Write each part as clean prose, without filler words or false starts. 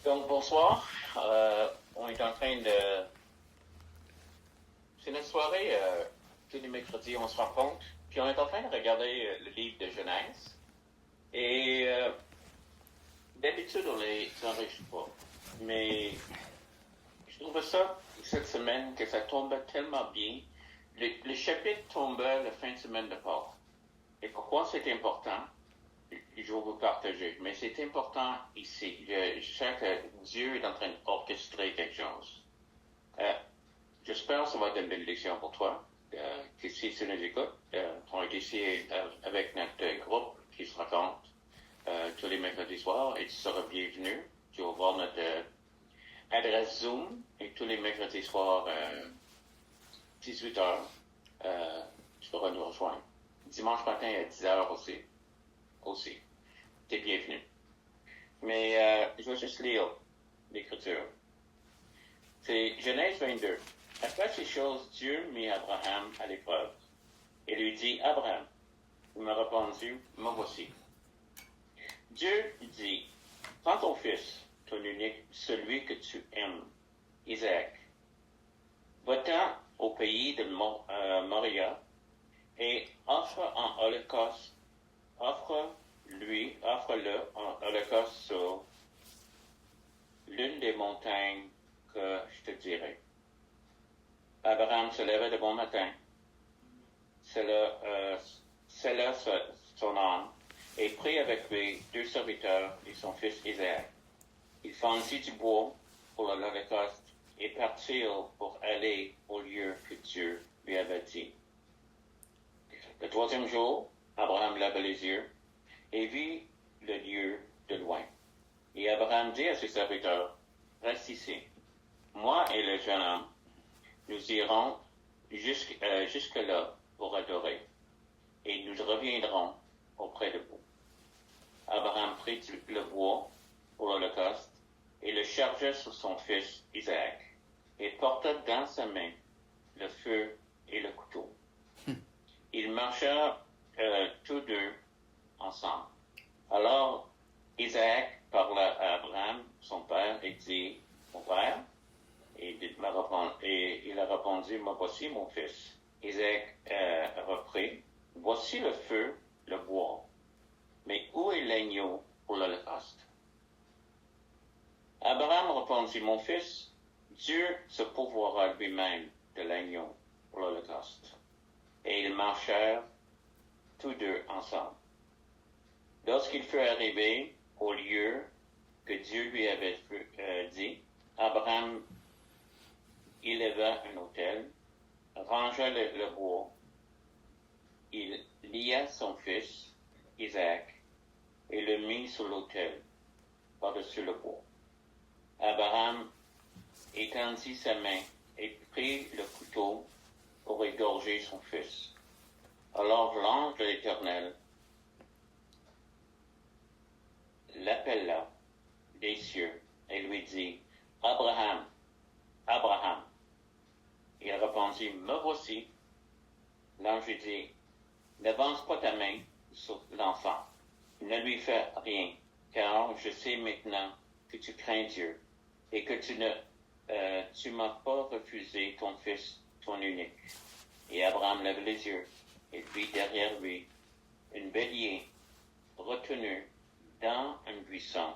Donc, bonsoir. On est en train de... C'est notre soirée, tous les mercredis, on se rencontre. Puis on est en train de regarder le livre de Genèse. Et d'habitude, on les enregistre pas. Mais je trouve ça, cette semaine, que ça tombe tellement bien. Le chapitre tombe la fin de semaine de Pâques. Et pourquoi c'est important? Je vais vous partager. Mais c'est important ici. Je sens que Dieu est en train d'orchestrer quelque chose. J'espère que ça va être une bénédiction pour toi. Si tu nous écoutes, on est ici avec notre groupe qui se rencontre tous les mercredis soirs et tu seras bienvenu. Tu vas voir notre adresse Zoom et tous les mercredis soirs, 18h, tu pourras nous rejoindre. Dimanche matin à 10h aussi. T'es bienvenu. Mais je vais juste lire l'Écriture. C'est Genèse 22. Après ces choses, Dieu mit Abraham à l'épreuve et lui dit, Abraham, il m'a répondu, me voici. Dieu dit, prends ton fils, ton unique, celui que tu aimes, Isaac. Va-t'en au pays de Moria et offre-le en holocauste sur l'une des montagnes que je te dirai. Abraham se leva de bon matin, scella son âme, et prit avec lui 2 serviteurs et son fils Isaac. Il fendit du bois pour l'holocauste et partirent pour aller au lieu que Dieu lui avait dit. Le 3e jour, Abraham leva les yeux et vit le lieu de loin. Et Abraham dit à ses serviteurs, reste ici. Moi et le jeune homme, nous irons jusque-là pour adorer, et nous reviendrons auprès de vous. Abraham prit le bois pour l'holocauste et le chargea sur son fils Isaac, et porta dans sa main le feu et le couteau. Ils marchèrent tous deux ensemble. Alors Isaac parla à Abraham, son père, et dit, mon père, et il a répondu, me voici mon fils. Isaac reprit, voici le feu, le bois, mais où est l'agneau pour l'holocauste? Abraham répondit, mon fils, Dieu se pourvoira lui-même de l'agneau pour l'holocauste. Et ils marchèrent tous deux ensemble. Lorsqu'il fut arrivé au lieu que Dieu lui avait dit, Abraham éleva un autel, rangea le bois, il lia son fils, Isaac, et le mit sur l'autel, par-dessus le bois. Abraham étendit sa main et prit le couteau pour égorger son fils. Alors l'ange de l'Éternel l'appela des cieux et lui dit, Abraham, Abraham. Il répondit, me voici. L'ange dit, n'avance pas ta main sur l'enfant. Ne lui fais rien, car je sais maintenant que tu crains Dieu et que tu m'as pas refusé ton fils, ton unique. Et Abraham leva les yeux et vit derrière lui un bélier retenu dans un buisson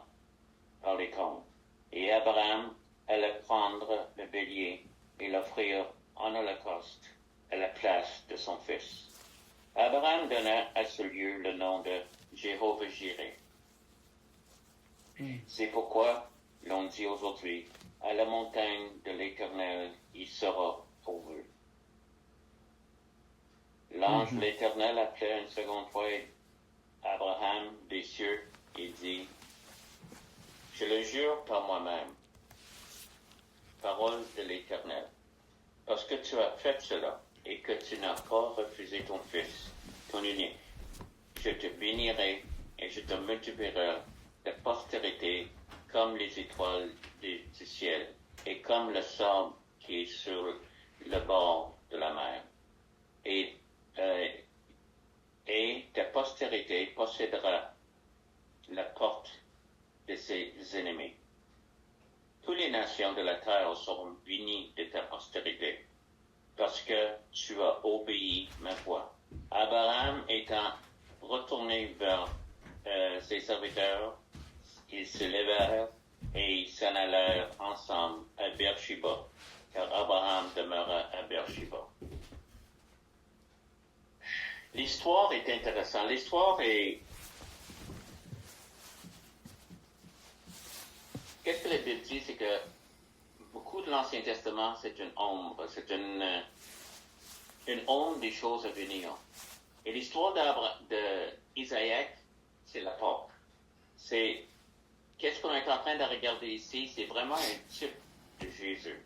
par les cornes. Et Abraham alla prendre le bélier et l'offrir en holocauste à la place de son fils. Abraham donna à ce lieu le nom de Jéhovah-Jireh. C'est pourquoi l'on dit aujourd'hui, à la montagne de l'Éternel, il sera pourvu. L'ange de l'Éternel appela une seconde fois Abraham des cieux et dit, je le jure par moi-même, parole de l'Éternel, parce que tu as fait cela et que tu n'as pas refusé ton fils, ton unique, je te bénirai et je te multiplierai ta postérité comme les étoiles du ciel et comme le sable qui est sur le bord de la mer. Et ta postérité possédera la porte de ses ennemis. nations de la terre seront bénies de ta postérité, parce que tu as obéi ma voix. Abraham étant retourné vers ses serviteurs, ils se levèrent et ils s'en allèrent ensemble à Beersheba, car Abraham demeura à Beersheba. L'histoire est intéressante. L'histoire est... Qu'est-ce que la Bible dit? C'est que beaucoup de l'Ancien Testament, c'est une ombre. C'est une ombre des choses à venir. Et l'histoire d'Isaac, c'est la porte. Qu'est-ce qu'on est en train de regarder ici? C'est vraiment un type de Jésus.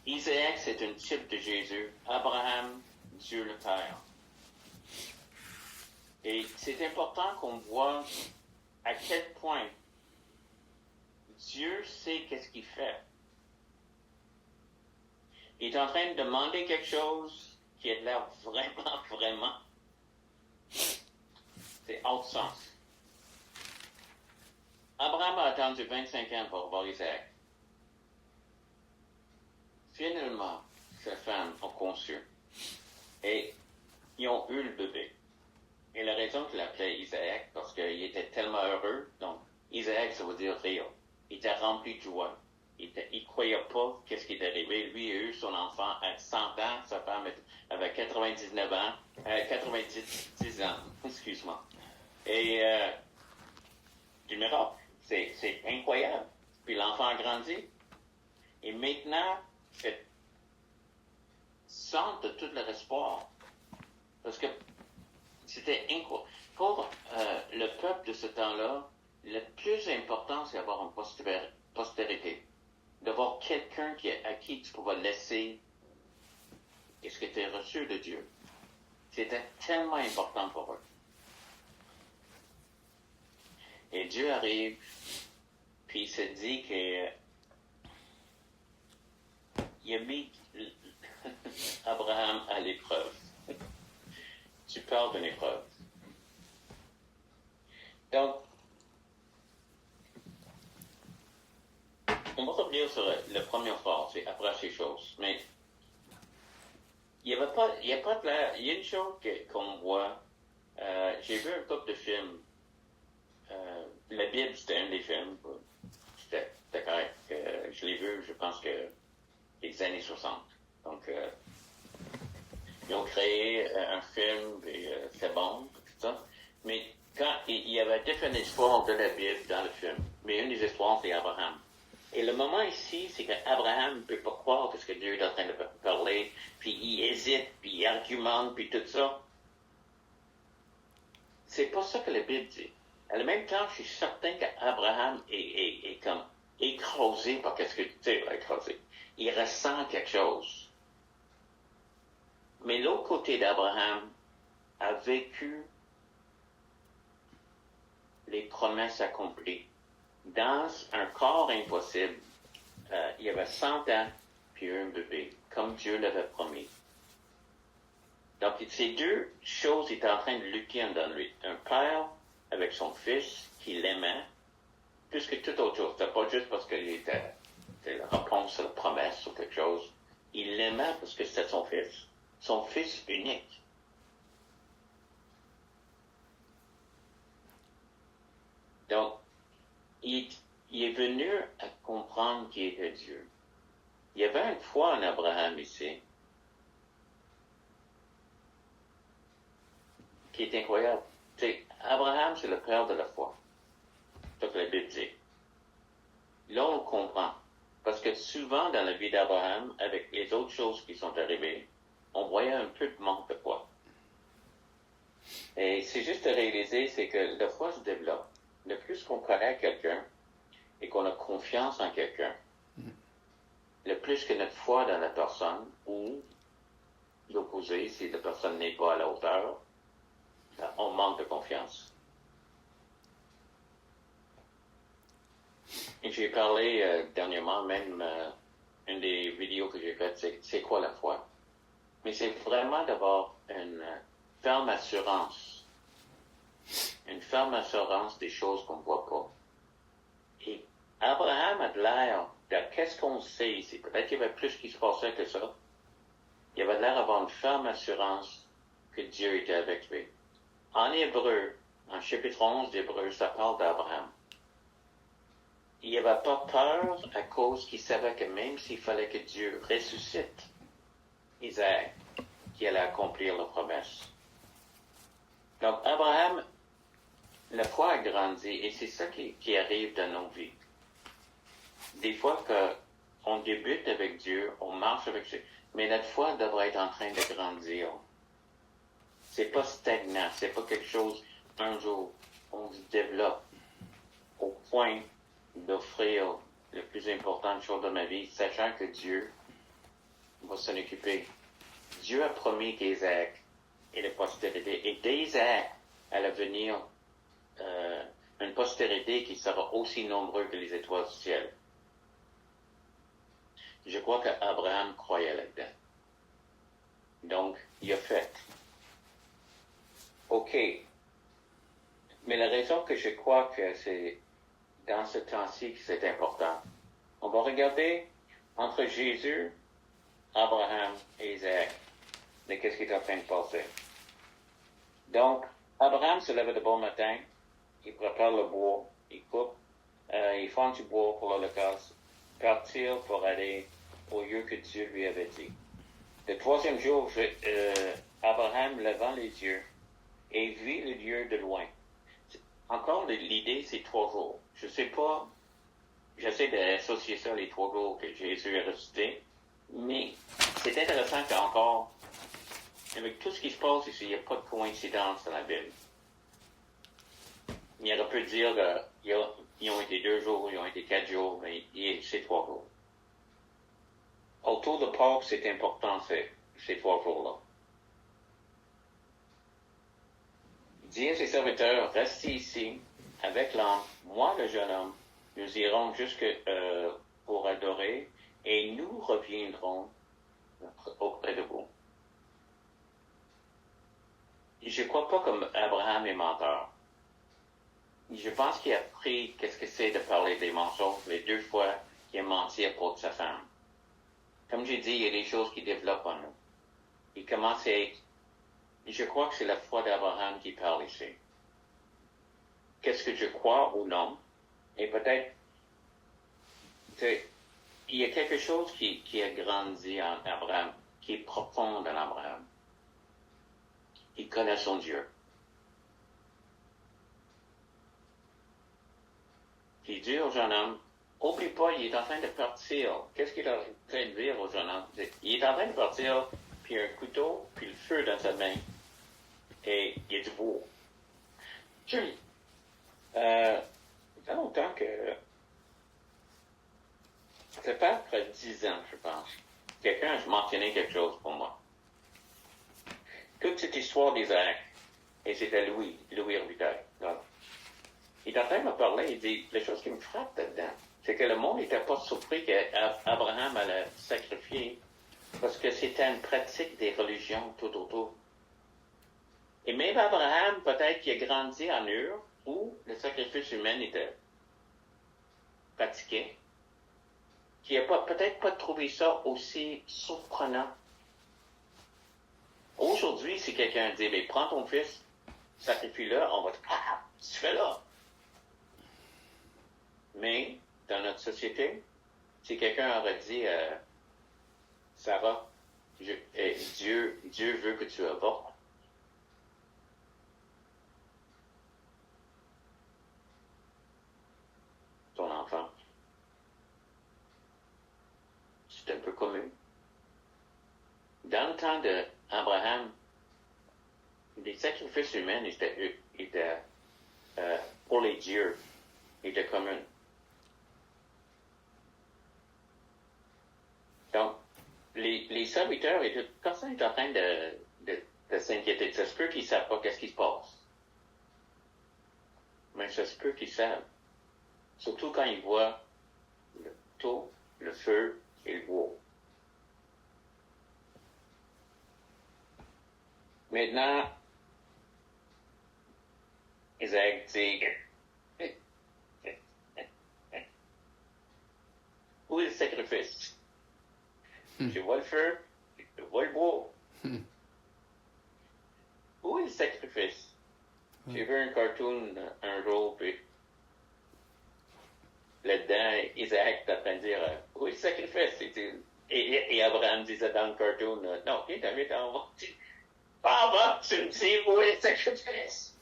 Isaac, c'est un type de Jésus. Abraham, Dieu le Père. Et c'est important qu'on voit à quel point Dieu sait qu'est-ce qu'il fait. Il est en train de demander quelque chose qui a l'air vraiment, c'est out sens. Abraham a attendu 25 ans pour voir Isaac. Finalement, sa femme a conçu. Et ils ont eu le bébé. Et la raison qu'il l'appelait Isaac, parce qu'il était tellement heureux, donc Isaac, ça veut dire rire. Il était rempli de joie. Il croyait pas qu'est-ce qui est arrivé. Lui a eu son enfant à 100 ans, sa femme avait 99 ans, 90 ans, excuse-moi. Et du miracle, c'est incroyable. Puis l'enfant a grandi. Et maintenant, cette centre de tout leur espoir. Parce que c'était incroyable. Pour le peuple de ce temps-là, le plus important, c'est d'avoir une postérité. D'avoir quelqu'un à qui tu pouvais laisser ce que tu as reçu de Dieu. C'était tellement important pour eux. Et Dieu arrive, puis il se dit qu'il a mis Abraham à l'épreuve. Tu parles d'une épreuve. Donc, on va revenir sur la première phrase, c'est après ces choses. Mais il y a une chose qu'on voit. J'ai vu un couple de films. La Bible, c'était un des films. C'était correct. Je l'ai vu, je pense que les années 60. Donc, ils ont créé un film, et c'est bon, tout ça. Mais quand il y avait différentes histoires de la Bible dans le film, mais une des histoires, c'est Abraham. Et le moment ici, c'est qu'Abraham ne peut pas croire ce que Dieu est en train de parler, puis il hésite, puis il argumente, puis tout ça. C'est pas ça que la Bible dit. En même temps, je suis certain qu'Abraham est comme écrasé par qu'est-ce que tu sais, écrasé. Il ressent quelque chose. Mais l'autre côté d'Abraham a vécu les promesses accomplies. Dans un corps impossible, il y avait 100 ans, puis un bébé, comme Dieu l'avait promis. Donc, ces deux choses étaient en train de lutter dans lui. Un père avec son fils qui l'aimait, plus que toute autre chose. C'était pas juste parce qu'il était la réponse à la promesse ou quelque chose. Il l'aimait parce que c'était son fils unique. Donc, il est venu à comprendre qui était Dieu. Il y avait une foi en Abraham ici, qui est incroyable. Abraham, c'est le père de la foi. C'est ce que la Bible dit. Là, on comprend. Parce que souvent, dans la vie d'Abraham, avec les autres choses qui sont arrivées, on voyait un peu de manque de foi. Et c'est juste à réaliser, c'est que la foi se développe. Le plus qu'on connaît quelqu'un et qu'on a confiance en quelqu'un, le plus que notre foi dans la personne, ou l'opposé, si la personne n'est pas à la hauteur, on manque de confiance. Et j'ai parlé dernièrement, même une des vidéos que j'ai faites, c'est quoi la foi? Mais c'est vraiment d'avoir une ferme assurance. Une ferme assurance des choses qu'on ne voit pas. Et Abraham a l'air qu'est-ce qu'on sait ici? Peut-être qu'il y avait plus qui se passait que ça. Il avait l'air d'avoir une ferme assurance que Dieu était avec lui. En Hébreu, en chapitre 11 d'Hébreu, ça parle d'Abraham. Il n'avait pas peur à cause qu'il savait que même s'il fallait que Dieu ressuscite Isaac, qu'il allait accomplir la promesse. Donc, Abraham, la foi a grandi, et c'est ça qui arrive dans nos vies. Des fois qu'on débute avec Dieu, on marche avec Dieu, mais notre foi devrait être en train de grandir. C'est pas stagnant, c'est pas quelque chose, un jour, on se développe au point d'offrir le plus important chose de ma vie, sachant que Dieu va s'en occuper. Dieu a promis qu'Isaac et la postérité, et d'Isaac allait venir une postérité qui sera aussi nombreuse que les étoiles du ciel. Je crois qu'Abraham croyait là-dedans. Donc, il a fait. OK. Mais la raison que je crois que c'est dans ce temps-ci que c'est important, on va regarder entre Jésus, Abraham et Isaac, de qu'est-ce qui est en train de passer. Donc, Abraham se lève de bon matin, il prépare le bois, il coupe, il fend du bois pour l'Holocauste, partir pour aller au lieu que Dieu lui avait dit. Le troisième jour, Abraham levant les yeux et vit le lieu de loin. Encore, l'idée, c'est 3 jours. Je sais pas, j'essaie d'associer ça les 3 jours que Jésus a ressuscité, mais c'est intéressant qu'encore, avec tout ce qui se passe ici, il n'y a pas de coïncidence dans la Bible. Il aurait pu dire qu'ils ont été 2 jours, ils ont été 4 jours, mais c'est 3 jours. Autour de Pâques, c'est important, ces 3 jours-là. Il dit à ses serviteurs, restez ici avec l'homme, moi le jeune homme, nous irons jusque pour adorer et nous reviendrons auprès de vous. Je ne crois pas comme Abraham est menteur. Je pense qu'il a appris qu'est-ce que c'est de parler des mensonges les 2 fois qu'il a menti à propos de sa femme. Comme j'ai dit, il y a des choses qui développent en nous. Il commence à être... Je crois que c'est la foi d'Abraham qui parle ici. Qu'est-ce que je crois ou non? Et peut-être... Il y a quelque chose qui a grandi en Abraham, qui est profond dans Abraham. Il connaît son Dieu. Il dit au jeune homme, oublie pas, il est en train de partir. Qu'est-ce qu'il est en train de dire au jeune homme? Il est en train de partir, puis un couteau, puis le feu dans sa main. Et il y a du veau. Ça fait longtemps que... Ça fait pas après 10 ans, je pense. Quelqu'un a mentionné quelque chose pour moi. Toute cette histoire d'Isaac, et c'était Louis Robitaille. Il est en train de me parler, il dit, les choses qui me frappent là-dedans, c'est que le monde n'était pas surpris qu'Abraham allait sacrifier, parce que c'était une pratique des religions tout autour. Et même Abraham, peut-être qu'il a grandi en Ur, où le sacrifice humain était pratiqué, qui n'a peut-être pas trouvé ça aussi surprenant. Aujourd'hui, si quelqu'un dit, mais prends ton fils, sacrifie-le, on va dire, ah, tu fais là. Mais, dans notre société, si quelqu'un aurait dit, Sarah, Dieu veut que tu avortes, ton enfant, c'est un peu commun. Dans le temps d'Abraham, les sacrifices humains étaient pour les dieux, étaient communs. Donc, les serviteurs et toute personne est en train de s'inquiéter. Ça se peut qu'ils ne savent pas qu'est-ce qui se passe. Mais ça se peut qu'ils savent. Surtout quand ils voient le couteau, le feu et le bois. Maintenant, Isaac dit, Who is Je vois le feu, je vois le bois. Où est le sacrifice? J'ai vu un cartoon un jour, puis là-dedans, Isaac est en train de dire où est le sacrifice? Et Abraham disait dans le cartoon non, il est en bas. Pas en bas, tu me dis où est le sacrifice?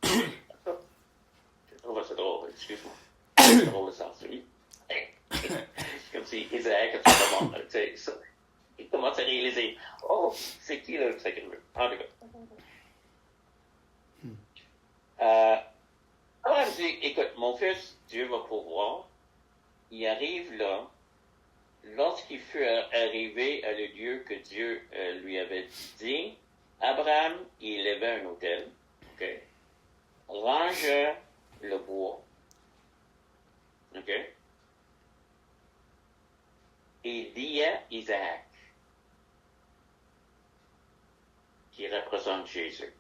Je trouve ça drôle, excuse-moi. C'est drôle de sens, oui. C'est comme si Isaac a fait comment, tu sais, ça. Il commence à réaliser oh, c'est qui le sacrifice? En tout cas. Abraham dit écoute, mon fils, Dieu va pourvoir. Il arrive là. Lorsqu'il fut arrivé à le lieu que Dieu lui avait dit, Abraham, il élevait un autel, okay, rangea le bois, okay, et liait Isaac, qui représente Jésus.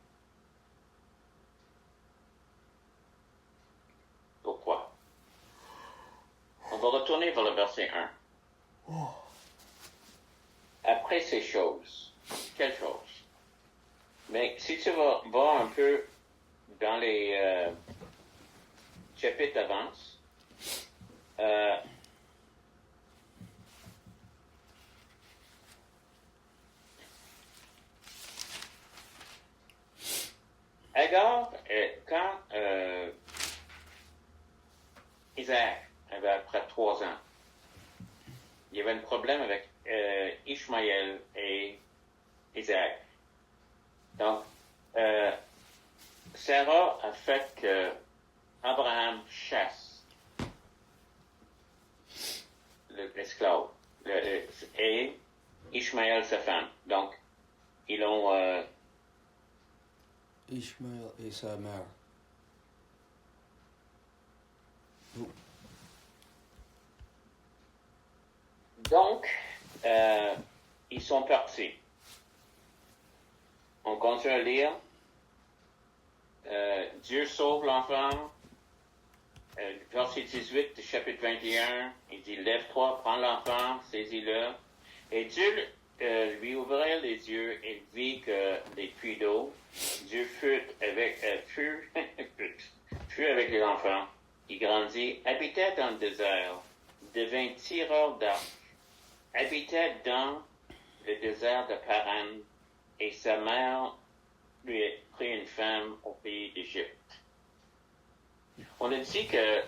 Pourquoi? On va retourner vers le verset 1. Après ces choses, quelles choses? Mais si tu vas un peu dans les chapitres d'avance, Agar, quand Isaac avait après 3 ans, il y avait un problème avec Ishmaël et Isaac. Donc, Sarah a fait que Abraham chasse l'esclave et Ishmaël sa femme. Donc, ils ont... Ishmaël et sa mère. Donc, ils sont partis. On continue à lire. Dieu sauve l'enfant. Verset 18 du chapitre 21, il dit, lève-toi, prends l'enfant, saisis-le. Et Dieu lui ouvrait les yeux et vit que les puits d'eau. Dieu fut avec les enfants. Il grandit, habitait dans le désert, devint tireur d'arc, habitait dans le désert de Paran, et sa mère lui a pris une femme au pays d'Égypte. On a dit que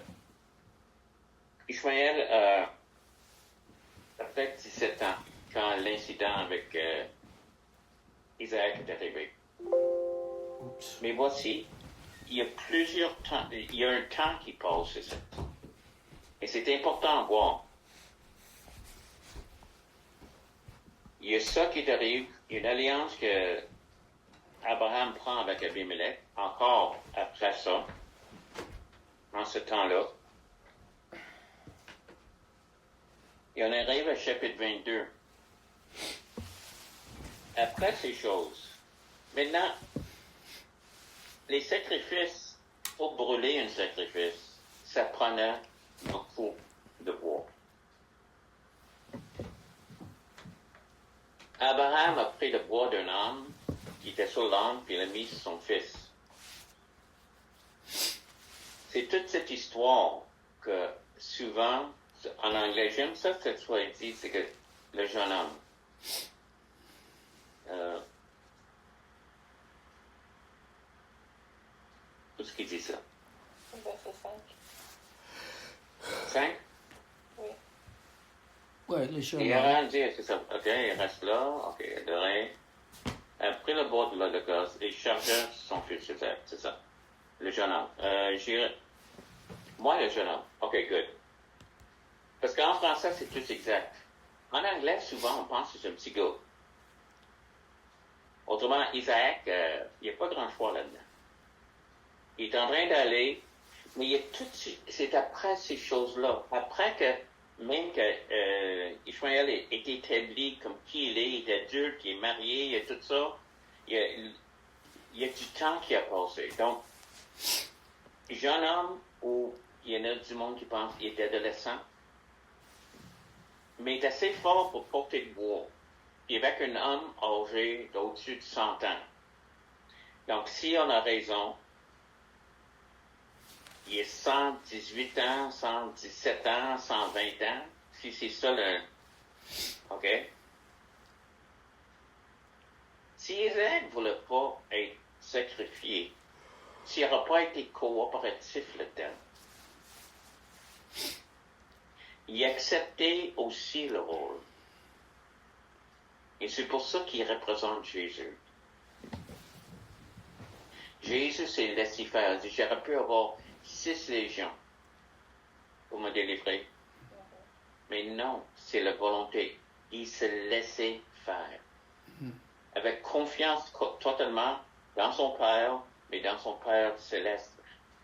Ishmaël a peut-être 17 ans quand l'incident avec Isaac est arrivé. Oups. Mais voici, il y a plusieurs temps, il y a un temps qui passe, c'est ça. Et c'est important à voir. Il y a ça qui arrive, une alliance que Abraham prend avec Abimelech, encore après ça, en ce temps-là. Et on arrive au chapitre 22. Après ces choses, maintenant, les sacrifices, pour brûler un sacrifice, ça prenait beaucoup de bois. Abraham a pris le bois d'un âne qui était sur l'âne, puis il l'a mis sur son fils. C'est toute cette histoire que souvent, en anglais, j'aime ça que ce soit dit, c'est que le jeune homme. Où est-ce qu'il dit ça? Verset 5. 5? Oui. Ouais, le jeune Et homme. Aaron dit, c'est ça, ok, il reste là, ok, adoré. Après le bois de l'Holocauste, il chargea son fils, c'est ça. Le jeune homme. Moi, le jeune homme. Ok, good. Parce qu'en français, c'est plus exact. En anglais, souvent, on pense que c'est un petit gars. Autrement, Isaac, il n'y a pas grand choix là-dedans. Il est en train d'aller, mais il y a tout, c'est après ces choses-là, après que, même que Ishmaël est établi comme qui il est adulte, il est marié, il y a tout ça, il y a du temps qui a passé. Donc, jeune homme, ou il y en a du monde qui pense qu'il est adolescent, mais est assez fort pour porter le bois. Et avec un homme âgé d'au-dessus de 100 ans. Donc, si on a raison, il est 118 ans, 117 ans, 120 ans, si c'est ça le... OK? Si Isaac ne voulait pas être sacrifié, s'il n'aurait pas été coopératif là-dedans, il acceptait aussi le rôle. Et c'est pour ça qu'il représente Jésus. Jésus s'est laissé faire. Il dit, j'aurais pu avoir 6 légions pour me délivrer. Mais non, c'est la volonté. Il se laissait faire. Avec confiance totalement dans son Père, mais dans son Père céleste.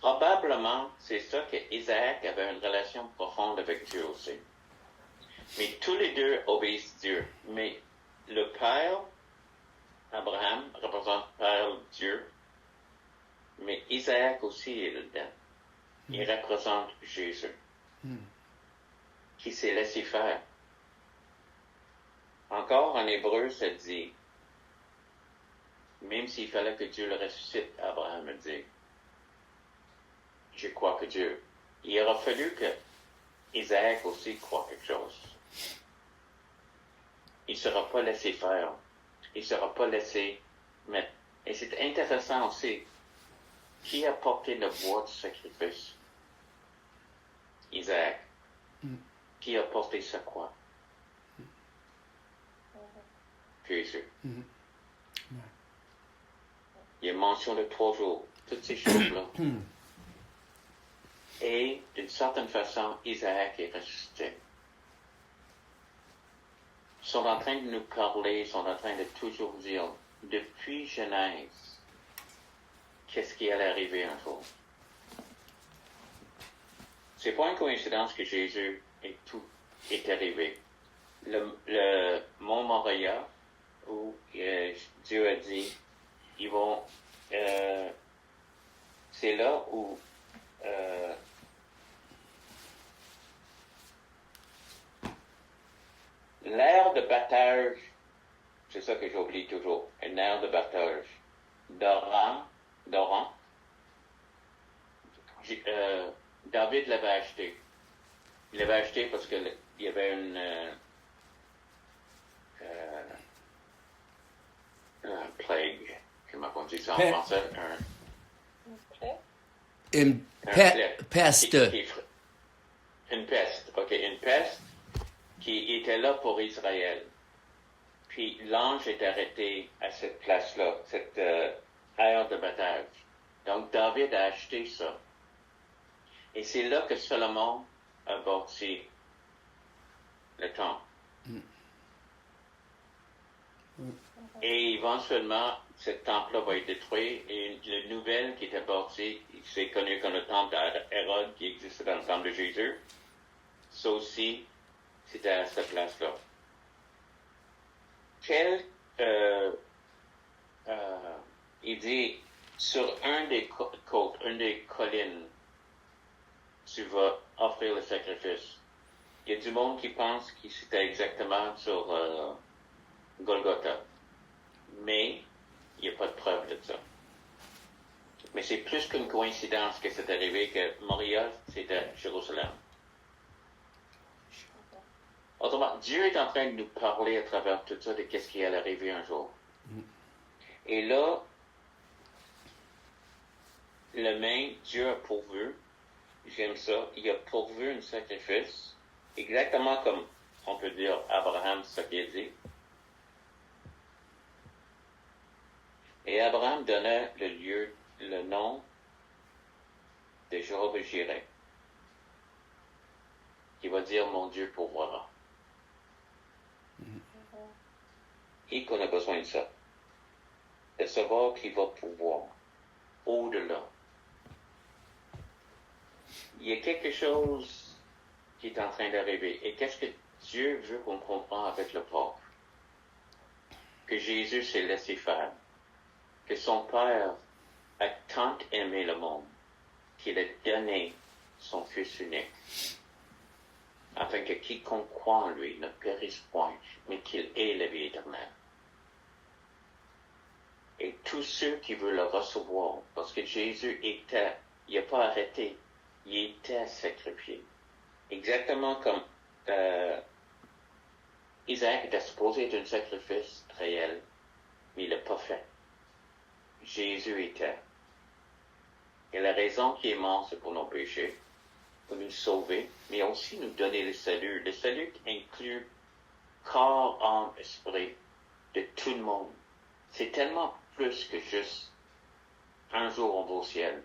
Probablement, c'est ça qu'Isaac avait une relation profonde avec Dieu aussi. Mais tous les deux obéissent Dieu. Mais le Père, Abraham, représente Père Dieu. Mais Isaac aussi est là-dedans. Il représente Jésus. Qui s'est laissé faire. Encore en hébreu, ça dit, même s'il fallait que Dieu le ressuscite, Abraham a dit, je crois que Dieu. Il aura fallu que Isaac aussi croit quelque chose. Il ne sera pas laissé faire. Il ne sera pas laissé mettre. Et c'est intéressant aussi. Qui a porté le bois du sacrifice? Isaac. Qui a porté sa croix? Jésus. Il y a mention de 3 jours. Toutes ces choses-là. Et d'une certaine façon, Isaac est ressuscité. Ils sont en train de nous parler, ils sont en train de toujours dire, depuis Genèse, qu'est-ce qui allait arriver un jour? C'est pas une coïncidence que Jésus et tout est arrivé. Le mont Moria, où Dieu a dit, ils vont, c'est là où l'aire de battage, c'est ça que j'oublie toujours, une aire de battage d'Oran, David l'avait acheté. Il l'avait acheté parce qu'il y avait un plague, comment on dit ça en français? Une peste. Une peste, ok, une peste qui était là pour Israël. Puis l'ange est arrêté à cette place-là, cette aire de battage. Donc David a acheté ça. Et c'est là que Salomon a bâti le temple. Et éventuellement, ce temple-là va être détruit et le nouvel qui était bâti, c'est connu comme le temple d'Hérode qui existait dans le temple de Jésus. Ça aussi, c'était à cette place-là. Il dit, sur un des côtes, une des collines, tu vas offrir le sacrifice. Il y a du monde qui pense que c'était exactement sur Golgotha. Mais il n'y a pas de preuve de ça. Mais c'est plus qu'une coïncidence que c'est arrivé que Moria, c'était à Jérusalem. Autrement, Dieu est en train de nous parler à travers tout ça de qu'est-ce qui allait arriver un jour. Et là, le même Dieu a pourvu, j'aime ça, il a pourvu un sacrifice, exactement comme on peut dire Abraham, ce qu'il a dit. Et Abraham donnait le nom de Jéhovah-Jireh, qui va dire mon Dieu pourvoira. Et qu'on a besoin de ça, de savoir qu'il va pouvoir au-delà. Il y a quelque chose qui est en train d'arriver. Et qu'est-ce que Dieu veut qu'on comprenne avec le peuple? Que Jésus s'est laissé faire. Que son Père a tant aimé le monde qu'il a donné son Fils unique. afin que quiconque croit en lui ne périsse point, mais qu'il ait la vie éternelle. Et tous ceux qui veulent le recevoir, parce que Jésus était, il n'a pas arrêté, il était sacrifié. Exactement comme Isaac était supposé être un sacrifice réel, mais il ne l'a pas fait. Jésus était. Et la raison qu'il est mort, c'est pour nos péchés, pour nous sauver, mais aussi nous donner le salut. Le salut inclut corps, âme, esprit de tout le monde. C'est tellement plus que juste un jour on va au ciel.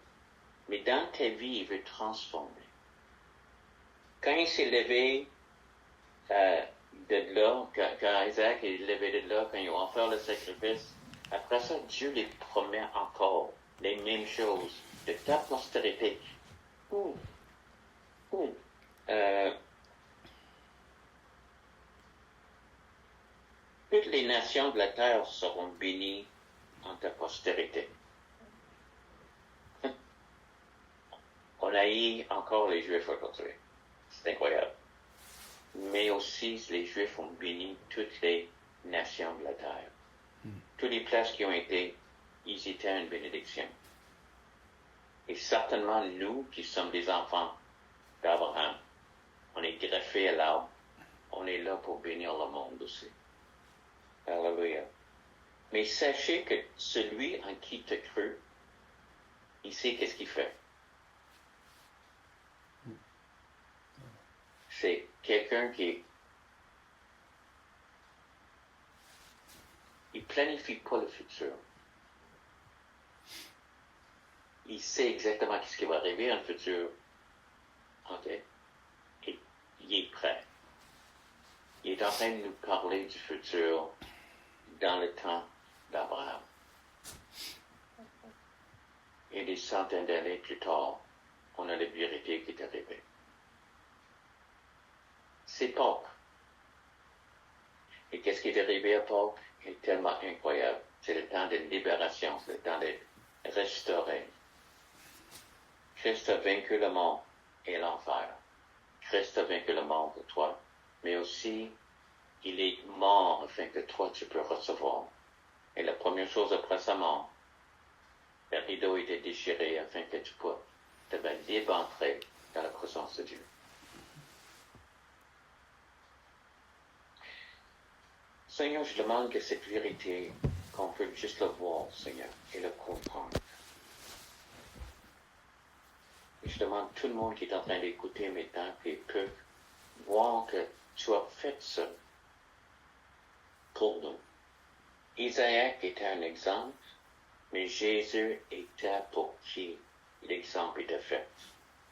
Mais dans ta vie, il veut transformer. Quand il s'est levé de là, quand Isaac est levé de là, quand ils ont offert le sacrifice, après ça, Dieu les promet encore les mêmes choses de ta postérité. Toutes les nations de la terre seront bénies en ta postérité. On haït encore les Juifs aujourd'hui. C'est incroyable. Mais aussi, les Juifs ont béni toutes les nations de la terre. Toutes les places qui ont été, ils étaient une bénédiction. Et certainement, nous qui sommes des enfants d'Abraham, on est greffés à l'arbre, on est là pour bénir le monde aussi. Alléluia. Mais sachez que celui en qui tu as cru, il sait qu'est-ce qu'il fait. C'est quelqu'un qui il planifie pas le futur. Il sait exactement ce qui va arriver dans le futur. OK? Et il est prêt. Il est en train de nous parler du futur dans le temps d'Abraham. Et des centaines d'années plus tard, on a la vérité qui est arrivée. C'est Pâques. Et qu'est-ce qui est arrivé à Pâques est tellement incroyable. C'est le temps de libération, c'est le temps de restaurer. Christ a vaincu le monde et l'enfer. Christ a vaincu le monde pour toi, mais aussi, il est mort afin que toi, tu peux recevoir. Et la première chose après sa mort, le rideau était déchiré afin que tu puisses libre entrer dans la présence de Dieu. Seigneur, je demande que cette vérité, qu'on peut juste le voir, Seigneur, et le comprendre. Et je demande à tout le monde qui est en train d'écouter maintenant, qu'il peut voir que tu as fait ça pour nous. Isaac était un exemple, mais Jésus était pour qui l'exemple était fait,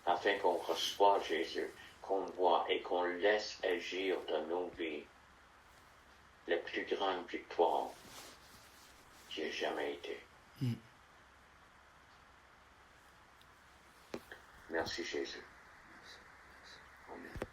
afin qu'on reçoive Jésus, qu'on voit et qu'on laisse agir dans nos vies la plus grande victoire qui ait jamais été. Merci Jésus. Amen.